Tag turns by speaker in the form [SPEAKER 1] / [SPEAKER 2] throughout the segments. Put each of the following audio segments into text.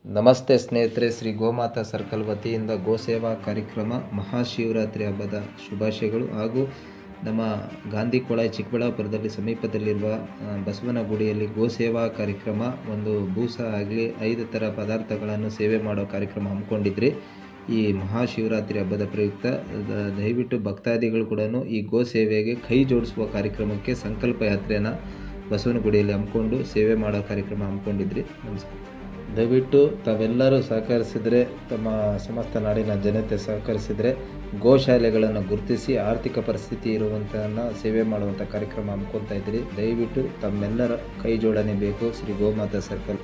[SPEAKER 1] ನಮಸ್ತೆ ಸ್ನೇಹಿತರೆ, ಶ್ರೀ ಗೋಮಾತಾ ಸರ್ಕಲ್ ವತಿಯಿಂದ ಗೋಸೇವಾ ಕಾರ್ಯಕ್ರಮ ಮಹಾಶಿವರಾತ್ರಿ ಹಬ್ಬದ ಶುಭಾಶಯಗಳು. ಹಾಗೂ ನಮ್ಮ ಗಾಂಧಿ ಕೊಳಾಯಿ ಚಿಕ್ಕಬಳ್ಳಾಪುರದಲ್ಲಿ ಸಮೀಪದಲ್ಲಿರುವ ಬಸವನಗುಡಿಯಲ್ಲಿ ಗೋಸೇವಾ ಕಾರ್ಯಕ್ರಮ ಒಂದು ಬೂಸ ಆಗಲಿ 5 ಥರ ಪದಾರ್ಥಗಳನ್ನು ಸೇವೆ ಮಾಡೋ ಕಾರ್ಯಕ್ರಮ ಹಮ್ಮಿಕೊಂಡಿದ್ರಿ. ಈ ಮಹಾಶಿವರಾತ್ರಿ ಹಬ್ಬದ ಪ್ರಯುಕ್ತ ದಯವಿಟ್ಟು ಭಕ್ತಾದಿಗಳು ಕೂಡ ಈ ಗೋಸೇವೆಗೆ ಕೈ ಜೋಡಿಸುವ ಕಾರ್ಯಕ್ರಮಕ್ಕೆ ಸಂಕಲ್ಪ ಯಾತ್ರೆಯನ್ನು ಬಸವನಗುಡಿಯಲ್ಲಿ ಹಮ್ಮಿಕೊಂಡು ಸೇವೆ ಮಾಡೋ ಕಾರ್ಯಕ್ರಮ ಹಮ್ಮಿಕೊಂಡಿದ್ರಿ. ನಮಸ್ಕಾರ. ದಯವಿಟ್ಟು ತಾವೆಲ್ಲರೂ ಸಹಕರಿಸಿದರೆ, ತಮ್ಮ ಸಮಸ್ತ ನಾಡಿನ ಜನತೆ ಸಹಕರಿಸಿದರೆ ಗೋಶಾಲೆಗಳನ್ನು ಗುರುತಿಸಿ ಆರ್ಥಿಕ ಪರಿಸ್ಥಿತಿ ಇರುವಂಥನ್ನು ಸೇವೆ ಮಾಡುವಂಥ ಕಾರ್ಯಕ್ರಮ ಹಮ್ಮಿಕೊಳ್ತಾ ಇದ್ದೀರಿ. ದಯವಿಟ್ಟು ತಮ್ಮೆಲ್ಲರ ಕೈ ಜೋಡಣೆ ಬೇಕು. ಶ್ರೀ ಗೋಮಾತಾ ಸರ್ಕಲ್.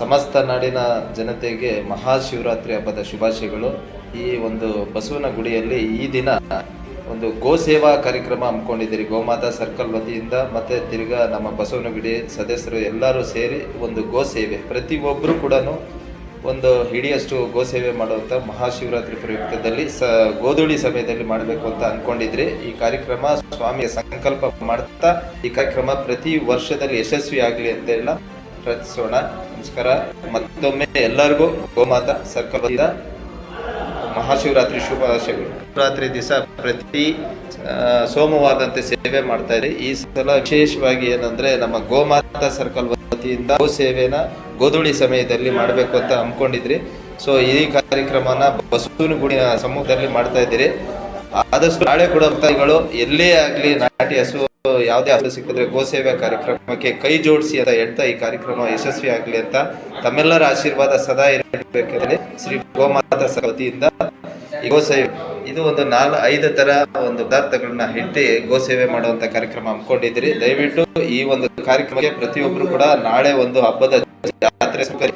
[SPEAKER 1] ಸಮಸ್ತ ನಾಡಿನ ಜನತೆಗೆ ಮಹಾಶಿವರಾತ್ರಿ ಹಬ್ಬದ ಶುಭಾಶಯಗಳು. ಈ ಒಂದು ಬಸವನಗುಡಿಯಲ್ಲಿ ಈ ದಿನ ಒಂದು ಗೋಸೇವಾ ಕಾರ್ಯಕ್ರಮ ಹಮ್ಮಿಕೊಂಡಿದ್ದೀರಿ ಗೋಮಾತಾ ಸರ್ಕಲ್ ವತಿಯಿಂದ. ಮತ್ತು ತಿರ್ಗಾ ನಮ್ಮ ಬಸವನಗುಡಿ ಸದಸ್ಯರು ಎಲ್ಲರೂ ಸೇರಿ ಒಂದು ಗೋಸೇವೆ, ಪ್ರತಿಯೊಬ್ಬರು ಕೂಡ ಒಂದು ಹಿಡಿಯಷ್ಟು ಗೋಸೇವೆ ಮಾಡುವಂಥ ಮಹಾಶಿವರಾತ್ರಿ ಪ್ರಯುಕ್ತದಲ್ಲಿ ಗೋಧೂಳಿ ಸಮಯದಲ್ಲಿ ಮಾಡಬೇಕು ಅಂತ ಅಂದ್ಕೊಂಡಿದ್ರಿ. ಈ ಕಾರ್ಯಕ್ರಮ ಸ್ವಾಮಿಯ ಸಂಕಲ್ಪ ಮಾಡ್ತಾ ಈ ಕಾರ್ಯಕ್ರಮ ಪ್ರತಿ ವರ್ಷದಲ್ಲಿ ಯಶಸ್ವಿ ಆಗಲಿ ಅಂತ ಎಲ್ಲ ಪ್ರಾರ್ಥಿಸೋಣ. ನಮಸ್ಕಾರ. ಮತ್ತೊಮ್ಮೆ ಎಲ್ಲರಿಗೂ ಗೋಮಾತಾ ಸರ್ಕಲ್ ವತಿಯಿಂದ ಮಹಾಶಿವರಾತ್ರಿ ಶುಭಾಶಯಗಳು. ಶಿವರಾತ್ರಿ ದಿವಸ ಪ್ರತಿ ಸೋಮವಾರದಂತೆ ಸೇವೆ ಮಾಡ್ತಾ ಇರಿ. ಈ ಸಲ ವಿಶೇಷವಾಗಿ ಏನಂದ್ರೆ ನಮ್ಮ ಗೋಮಾತಾ ಸರ್ಕಲ್ ವತಿಯಿಂದ ಗೋ ಸೇವೆನ ಗೋಧೂಳಿ ಸಮಯದಲ್ಲಿ ಮಾಡಬೇಕು ಅಂತ ಹಮ್ಮಿಕೊಂಡಿದ್ರಿ. ಸೊ ಈ ಕಾರ್ಯಕ್ರಮನ ಬಸವನಗುಡಿಯ ಸಮ್ಮುಖದಲ್ಲಿ ಮಾಡ್ತಾ ಇದ್ದೀರಿ. ಆದಷ್ಟು ನಾಳೆ ಕೂಡ ಭಕ್ತಾದಿಗಳು ಎಲ್ಲೇ ಆಗಲಿ ನಾಟಿ ಹಸು ಯಾವುದೇ ಹಸು ಸಿಕ್ಕಿದ್ರೆ ಗೋಸೇವೆ ಕಾರ್ಯಕ್ರಮಕ್ಕೆ ಕೈ ಜೋಡಿಸಿ ಅಂತ ಹೇಳ್ತಾ ಈ ಕಾರ್ಯಕ್ರಮ ಯಶಸ್ವಿ ಆಗಲಿ ಅಂತ ತಮ್ಮೆಲ್ಲರ ಆಶೀರ್ವಾದ ಸದಾ ಇರಬೇಕೆಂದರೆ ಶ್ರೀ ಗೋಮಾತಾ ವತಿಯಿಂದ ಈ ಗೋಸೇವೆ ಇದು ಒಂದು 4-5 ಥರ ಒಂದು ಪದಾರ್ಥಗಳನ್ನ ಇಟ್ಟು ಗೋಸೇವೆ ಮಾಡುವಂಥ ಕಾರ್ಯಕ್ರಮ ಹಮ್ಮಿಕೊಂಡಿದ್ದೀರಿ. ದಯವಿಟ್ಟು ಈ ಒಂದು ಕಾರ್ಯಕ್ರಮಕ್ಕೆ ಪ್ರತಿಯೊಬ್ಬರು ಕೂಡ ನಾಳೆ ಒಂದು ಹಬ್ಬದ ಜಾತ್ರೆ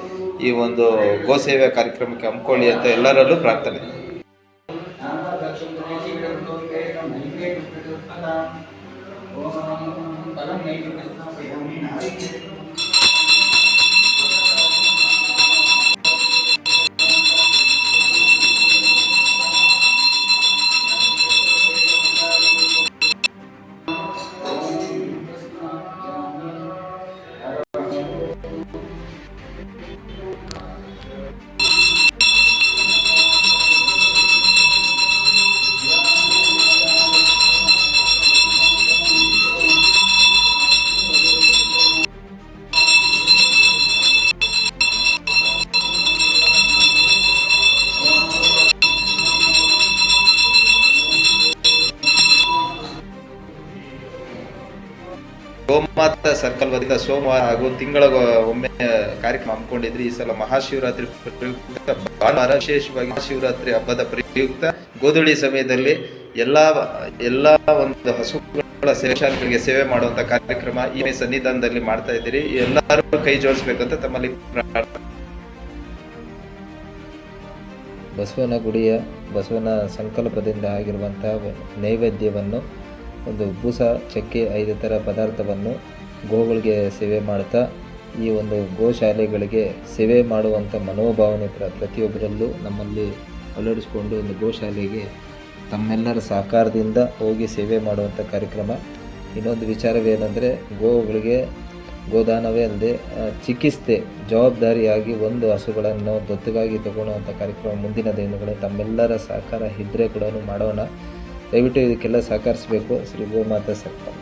[SPEAKER 1] ಈ ಒಂದು ಗೋಸೇವೆ ಕಾರ್ಯಕ್ರಮಕ್ಕೆ ಹಮ್ಮಿಕೊಳ್ಳಿ ಅಂತ ಎಲ್ಲರಲ್ಲೂ ಪ್ರಾರ್ಥನೆ. ಗೋಮಾತಾ ಸರ್ಕಲ್ ವತಿಯಿಂದ ಸೋಮವಾರ ಹಾಗೂ ತಿಂಗಳ ಒಮ್ಮೆ ಕಾರ್ಯಕ್ರಮ ಹಮ್ಮಿಕೊಂಡಿದ್ರಿ. ಈ ಸಲ ಮಹಾಶಿವರಾತ್ರಿ ಪ್ರಯುಕ್ತ ಭಾನುವಾರ ವಿಶೇಷವಾಗಿ ಮಹಾಶಿವರಾತ್ರಿ ಹಬ್ಬದ ಪ್ರಯುಕ್ತ ಗೋಧೂಳಿ ಸಮಯದಲ್ಲಿ ಎಲ್ಲ ಒಂದು ಹಸುಗಳ ಸೇವೆಗಳಿಗೆ ಸೇವೆ ಮಾಡುವಂತ ಕಾರ್ಯಕ್ರಮ ಈ ಸನ್ನಿಧಾನದಲ್ಲಿ ಮಾಡ್ತಾ ಇದ್ದೀರಿ. ಎಲ್ಲರೂ ಕೈ ಜೋಡಿಸ್ಬೇಕಂತ ತಮ್ಮಲ್ಲಿ ಬಸವನಗುಡಿಯ ಬಸವನ ಸಂಕಲ್ಪದಿಂದ ಆಗಿರುವಂತಹ ನೈವೇದ್ಯವನ್ನು ಒಂದು ಬೂಸ, ಚಕ್ಕೆ 5 ಥರ ಪದಾರ್ಥವನ್ನು ಗೋಗಳಿಗೆ ಸೇವೆ ಮಾಡ್ತಾ ಈ ಒಂದು ಗೋಶಾಲೆಗಳಿಗೆ ಸೇವೆ ಮಾಡುವಂಥ ಮನೋಭಾವನೆ ಪ್ರತಿಯೊಬ್ಬರಲ್ಲೂ ನಮ್ಮಲ್ಲಿ ಅಳವಡಿಸಿಕೊಂಡು ಒಂದು ಗೋಶಾಲೆಗೆ ತಮ್ಮೆಲ್ಲರ ಸಹಕಾರದಿಂದ ಹೋಗಿ ಸೇವೆ ಮಾಡುವಂಥ ಕಾರ್ಯಕ್ರಮ. ಇನ್ನೊಂದು ವಿಚಾರವೇನೆಂದರೆ ಗೋವುಗಳಿಗೆ ಗೋದಾನವೇ ಅಲ್ಲದೆ ಚಿಕಿತ್ಸೆ ಜವಾಬ್ದಾರಿಯಾಗಿ ಒಂದು ಹಸುಗಳನ್ನು ದತ್ತುಗಾಗಿ ತಗೊಳ್ಳುವಂಥ ಕಾರ್ಯಕ್ರಮ ಮುಂದಿನ ದಿನಗಳು ತಮ್ಮೆಲ್ಲರ ಸಹಕಾರ ಇದ್ದರೆ ಕೂಡ ಮಾಡೋಣ. ದಯವಿಟ್ಟು ಇದಕ್ಕೆಲ್ಲ ಸಹಕರಿಸಬೇಕು. ಶ್ರೀ ಗೋಮಾತಾ ಸರ್ಕಲ್.